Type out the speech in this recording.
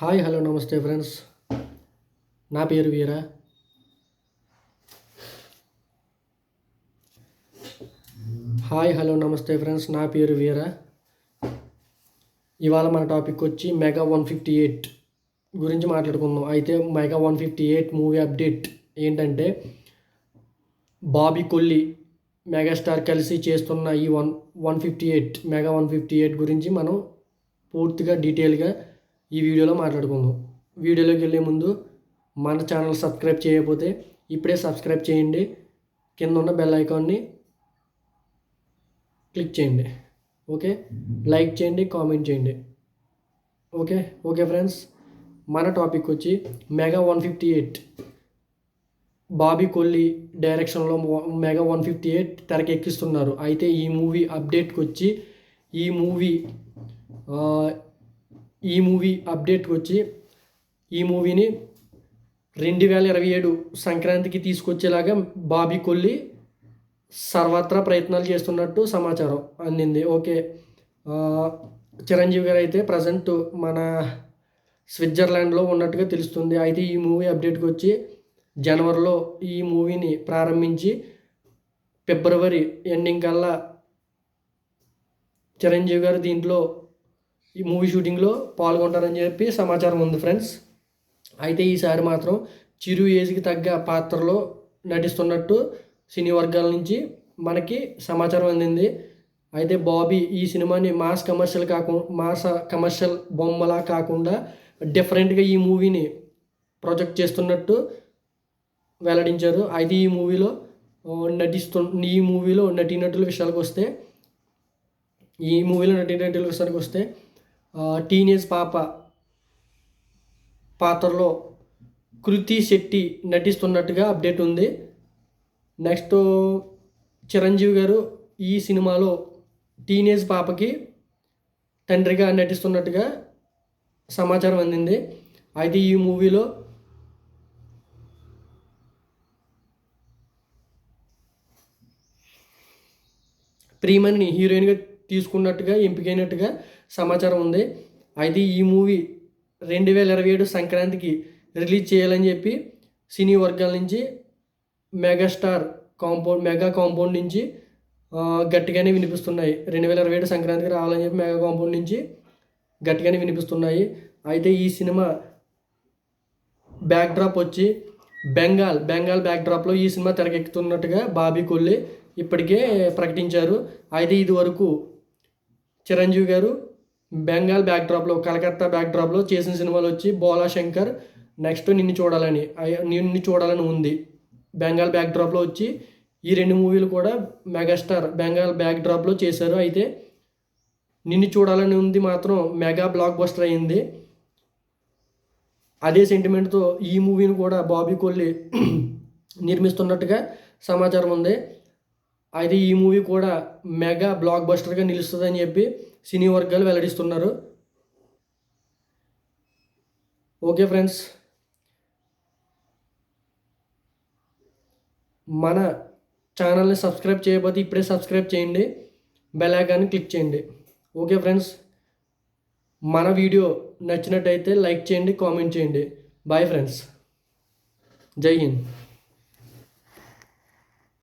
Hi hello నమస్తే friends. నా పేరు వీరా. హాయ్ హలో నమస్తే ఫ్రెండ్స్, నా పేరు వీరా. ఇవాళ మన టాపిక్ వచ్చి మెగా 158 గురించి మాట్లాడుకుందాం. అయితే మెగా 158 మూవీ అప్డేట్ ఏంటంటే, బాబీ కొల్లి మెగాస్టార్ కలిసి చేస్తున్న ఈ 158 మెగా 158 గురించి మనం పూర్తిగా డీటెయిల్గా ఈ వీడియోలో మాట్లాడుకుందాం. వీడియోలోకి వెళ్ళే ముందు మన ఛానల్ సబ్స్క్రైబ్ చేయకపోతే ఇప్పుడే సబ్స్క్రైబ్ చేయండి. కింద ఉన్న బెల్ ఐకాన్ని క్లిక్ చేయండి. ఓకే, లైక్ చేయండి, కామెంట్ చేయండి. ఓకే ఫ్రెండ్స్, మన టాపిక్ వచ్చి మెగా 158 బాబీ కొల్లి డైరెక్షన్లో మెగా 158 తెరకెక్కిస్తున్నారు. అయితే ఈ మూవీ అప్డేట్కి వచ్చి ఈ మూవీని 2027 సంక్రాంతికి తీసుకొచ్చేలాగా బాబీ కొల్లి సర్వత్రా ప్రయత్నాలు చేస్తున్నట్టు సమాచారం అందింది. ఓకే, చిరంజీవి గారు అయితే ప్రజెంట్ మన స్విట్జర్లాండ్లో ఉన్నట్టుగా తెలుస్తుంది. అయితే ఈ మూవీ అప్డేట్కి వచ్చి జనవరిలో ఈ మూవీని ప్రారంభించి ఫిబ్రవరి ఎండింగ్ కల్లా చిరంజీవి గారు దీంట్లో ఈ మూవీ షూటింగ్లో పాల్గొంటారని చెప్పి సమాచారం ఉంది ఫ్రెండ్స్. అయితే ఈసారి మాత్రం చిరు ఏజ్కి తగ్గ పాత్రలో నటిస్తున్నట్టు సినీ వర్గాల నుంచి మనకి సమాచారం అందింది. అయితే బాబీ ఈ సినిమాని మాస్ కమర్షియల్ బొమ్మలా కాకుండా డిఫరెంట్గా ఈ మూవీని ప్రొజెక్ట్ చేస్తున్నట్టు వెల్లడించారు. అయితే ఈ మూవీలో నటీనటుల విషయానికి వస్తే టీనేజ్ పాప పాత్రలో కృతి శెట్టి నటిస్తున్నట్టుగా అప్డేట్ ఉంది. నెక్స్ట్ చిరంజీవి గారు ఈ సినిమాలో టీనేజ్ పాపకి తండ్రిగా నటిస్తున్నట్టుగా సమాచారం అందింది. అయితే ఈ మూవీలో ప్రియమణిని హీరోయిన్గా తీసుకున్నట్టుగా ఎంపికైనట్టుగా సమాచారం ఉంది. అయితే ఈ మూవీ 2027 సంక్రాంతికి రిలీజ్ చేయాలని చెప్పి సినీ వర్గాల నుంచి మెగా కాంపౌండ్ నుంచి గట్టిగానే వినిపిస్తున్నాయి. 2027 సంక్రాంతికి రావాలని చెప్పి మెగా కాంపౌండ్ నుంచి గట్టిగానే వినిపిస్తున్నాయి. అయితే ఈ సినిమా బ్యాక్డ్రాప్ వచ్చి బెంగాల్ బ్యాక్డ్రాప్లో ఈ సినిమా తెరకెక్కుతున్నట్టుగా బాబీ కొల్లి ఇప్పటికే ప్రకటించారు. అయితే ఇది వరకు చిరంజీవి గారు బెంగాల్ కలకత్తా బ్యాక్డ్రాప్లో చేసిన సినిమాలు వచ్చి బోలా శంకర్, నెక్స్ట్ నిన్ను చూడాలని ఉంది. బెంగాల్ బ్యాక్డ్రాప్లో వచ్చి ఈ రెండు మూవీలు కూడా మెగాస్టార్ బెంగాల్ బ్యాక్డ్రాప్లో చేశారు. అయితే నిన్ను చూడాలని ఉంది మాత్రం మెగా బ్లాక్ బస్టర్ అయింది. అదే సెంటిమెంట్తో ఈ మూవీని కూడా బాబీ కొల్లి నిర్మిస్తున్నట్టుగా సమాచారం ఉంది. అయితే ఈ మూవీ కూడా మెగా బ్లాక్ బస్టర్గా నిలుస్తుందని చెప్పి సినీ వర్గాలు వెల్లడిస్తున్నారు. ఓకే ఫ్రెండ్స్, మన ఛానల్ని సబ్స్క్రైబ్ చేయకపోతే ఇప్పుడే సబ్స్క్రైబ్ చేయండి, బెల్ ఐకాన్ని క్లిక్ చేయండి. ఓకే ఫ్రెండ్స్, మన వీడియో నచ్చినట్టయితే లైక్ చేయండి, కామెంట్ చేయండి. బాయ్ ఫ్రెండ్స్, జై హింద్.